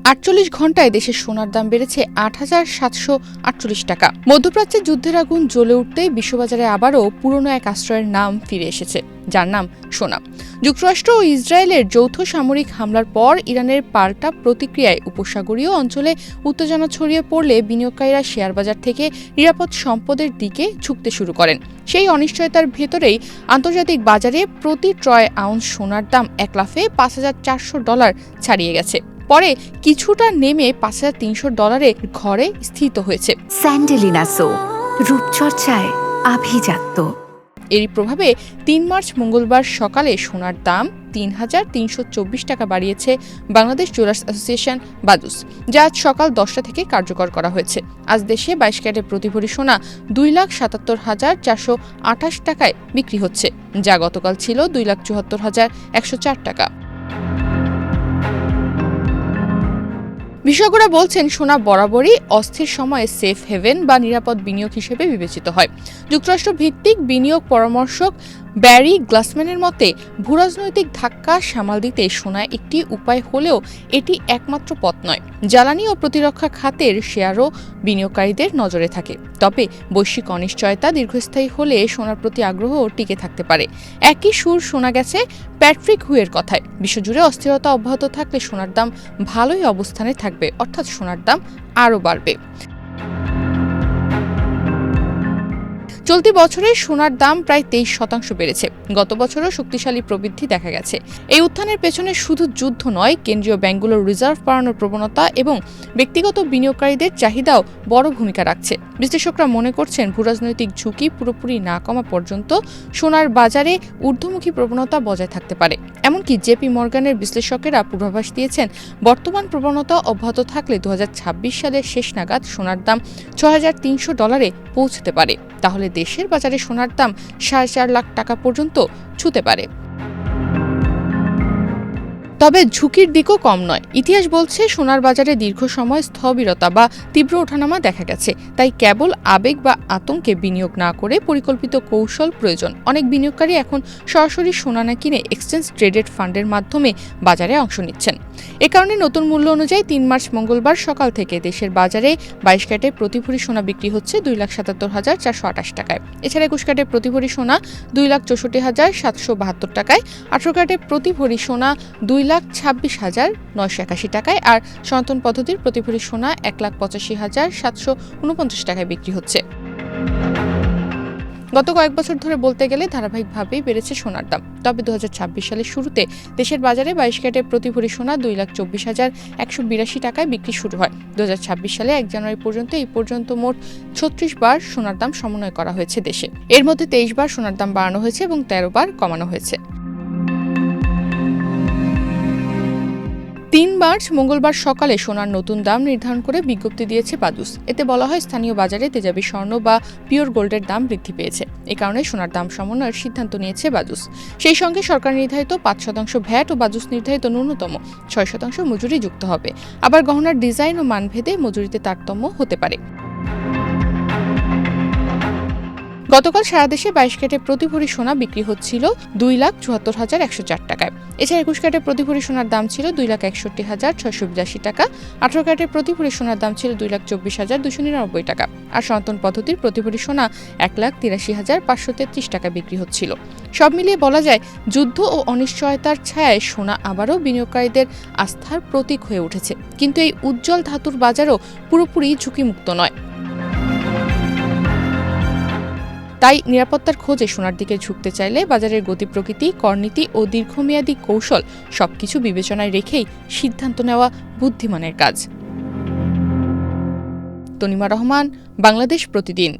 48 ঘন্টায় দেশের সোনার দাম বেড়েছে ৮,৭৪৮ টাকা। মধ্যপ্রাচ্যে যুদ্ধের আগুন জ্বলে উঠতেই বিশ্ববাজারে আবারও পুরনো এক আশ্রয়ের নাম ফিরে এসেছে, যার নাম সোনা। যুক্তরাষ্ট্র ও ইসরায়েলের যৌথ সামরিক হামলার পর ইরানের পাল্টা প্রতিক্রিয়ায় উপসাগরীয় অঞ্চলে উত্তেজনা ছড়িয়ে পড়লে বিনিয়োগকারীরা শেয়ারবাজার থেকে নিরাপদ সম্পদের দিকে ঝুঁকতে শুরু করেন। সেই অনিশ্চয়তার ভেতরেই আন্তর্জাতিক বাজারে প্রতি ট্রয় আউন্স সোনার দাম এক লাফে $৫,৪০০ ছাড়িয়ে গেছে। পরে কিছুটা নেমে $৫,৩০০ ঘরে স্থিত হয়েছে। স্যান্ডেলিনা সো, রূপচর্চায় আভিজাত্য। এরই প্রভাবে ৩ মার্চ মঙ্গলবার সকালে সোনার দাম ৩,৩২৪ টাকা বাড়িয়েছে বাংলাদেশ জুয়েলার্স অ্যাসোসিয়েশন বাজুস, যা আজ সকাল ১০টা থেকে কার্যকর করা হয়েছে। আজ দেশে ২২ ক্যারেটের প্রতি ভরি সোনা ২,৭৭,৪২৮ টাকায় বিক্রি হচ্ছে, যা গতকাল ছিল ২,৭৪,১০৪ টাকা। বিশেষজ্ঞরা বলছেন, সোনা বরাবরই অস্থির সময়ে সেফ হেভেন বা নিরাপদ বিনিয়োগ হিসেবে বিবেচিত হয়। যুক্তরাষ্ট্র ভিত্তিক বিনিয়োগ পরামর্শক ব্যারি গ্লাসম্যানের মতে, ভূরাজনৈতিক ধাক্কা সামাল দিতে সোনা একটি উপায় হলেও এটি একমাত্র পথ নয়। জ্বালানি ও প্রতিরক্ষা খাতের শেয়ারও বিনিয়োগকারীদের নজরে থাকে। তবে বৈশ্বিক অনিশ্চয়তা দীর্ঘস্থায়ী হলে সোনার প্রতি আগ্রহ টিকে থাকতে পারে। একই সুর শোনা গেছে প্যাট্রিক হুয়ের কথায়, বিশ্বজুড়ে অস্থিরতা অব্যাহত থাকলে সোনার দাম ভালোই অবস্থানে থাকবে, অর্থাৎ সোনার দাম আরও বাড়বে। চলতি বছরে সোনার দাম প্রায় 23% বেড়েছে। গত বছরও শক্তিশালী প্রবৃদ্ধি দেখা গেছে। এই উত্থানের পেছনে শুধু যুদ্ধ নয়, কেন্দ্রীয় ব্যাংকগুলোর রিজার্ভ বাড়ানোর প্রবণতা এবং ব্যক্তিগত বিনিয়োগকারীদের চাহিদাও বড় ভূমিকা রাখছে। বিশ্লেষকরা মনে করছেন, ভূরাজনৈতিক ঝুঁকি পুরোপুরি না কমা পর্যন্ত সোনার বাজারে ঊর্ধ্বমুখী প্রবণতা বজায় থাকতে পারে। এমনকি জেপি মর্গানের বিশ্লেষকেরা পূর্বাভাস দিয়েছেন, বর্তমান প্রবণতা অব্যাহত থাকলে 2026 সালের শেষ নাগাদ সোনার দাম $6,300 পৌঁছতে পারে। তাহলে দেশের বাজারে সোনার দাম 4.5 লাখ টাকা পর্যন্ত ছুঁতে পারে। তবে ঝুঁকির দিকও কম নয়। ইতিহাস বলছে, সোনার বাজারে দীর্ঘ সময় স্থবিরতা বা তীব্র ওঠানামা দেখা গেছে। তাই কেবল আবেগ বা আতঙ্কে বিনিয়োগ না করে পরিকল্পিত কৌশল প্রয়োজন। অনেক বিনিয়োগকারী এখন সরাসরি সোনা না কিনে এক্সচেঞ্জ ট্রেডেড ফান্ডের মাধ্যমে বাজারে অংশ নিচ্ছেন। এ কারণে নতুন মূল্য অনুযায়ী ৩ মার্চ মঙ্গলবার সকাল থেকে দেশের বাজারে ২২ ক্যারেটের প্রতি ভরি সোনা বিক্রি হচ্ছে ২,৭৭,৪২৮ টাকায়। এছাড়া ২১ ক্যারেটের প্রতি ভরি সোনা ২,৬৪,৭৭২ টাকায়, ১৮ ক্যারেটের প্রতি ভরি সোনা ২,২৬,৯৮১ টাকায়, আর সনাতন পদ্ধতির প্রতি ভরি সোনা ১,৮৫,৭৪৯ টাকায় বিক্রি হচ্ছে। গত কয়েক বছর ধরে বলতে গেলে ধারাবাহিকভাবেই বেড়েছে সোনার দাম। তবে 2026 সালের শুরুতে দেশের বাজারে 22 ক্যারেটের প্রতি ভরি সোনা 2,24,182 টাকায় বিক্রি শুরু হয়। 2026 সালে 1 জানুয়ারি পর্যন্ত এই পর্যন্ত মোট 36 বার সোনার দাম সমন্বয় করা হয়েছে দেশে। এর মধ্যে 23 বার সোনার দাম বাড়ানো হয়েছে এবং 13 বার কমানো হয়েছে। ৩ মার্চ মঙ্গলবার সকালে সোনার নতুন দাম নির্ধারণ করে বিজ্ঞপ্তি দিয়েছে বাজুস। এতে বলা হয়, স্থানীয় বাজারে তেজাবি স্বর্ণ বা পিওর গোল্ডের দাম বৃদ্ধি পেয়েছে। এ কারণে সোনার দাম সমন্বয়ের সিদ্ধান্ত নিয়েছে বাজুস। সেই সঙ্গে সরকার নির্ধারিত 5% ভ্যাট ও বাজুস নির্ধারিত ন্যূনতম 6% মজুরি যুক্ত হবে। আবার গহনার ডিজাইন ও মানভেদে মজুরিতে তারতম্য হতে পারে। গতকাল সারা দেশে 22 ক্যারেটের প্রতি ভরি সোনা বিক্রি হচ্ছিল 2,74,104 টাকায়। এছাড়া 21 ক্যারেটের প্রতি ভরি সোনার দাম ছিল 2,61,682 টাকা, 18 ক্যারেটের প্রতি ভরি সোনার দাম ছিল 2,24,299 টাকা, আর সনাতন পদ্ধতির প্রতি ভরি সোনা 1,83,533 টাকা বিক্রি হচ্ছিল। সব মিলিয়ে বলা যায়, যুদ্ধ ও অনিশ্চয়তার ছায়ায় সোনা আবারও বিনিয়োগকারীদের আস্থার প্রতীক হয়ে উঠেছে। কিন্তু এই উজ্জ্বল ধাতুর বাজারও পুরোপুরি ঝুঁকিমুক্ত নয়। তাই নিরাপত্তার খোঁজে সোনার দিকে ঝুঁকতে চাইলে বাজারের গতি প্রকৃতি, করনীতি ও দীর্ঘমেয়াদী কৌশল সবকিছু বিবেচনায় রেখেই সিদ্ধান্ত নেওয়া বুদ্ধিমানের কাজ। তনিমা রহমান, বাংলাদেশ প্রতিদিন।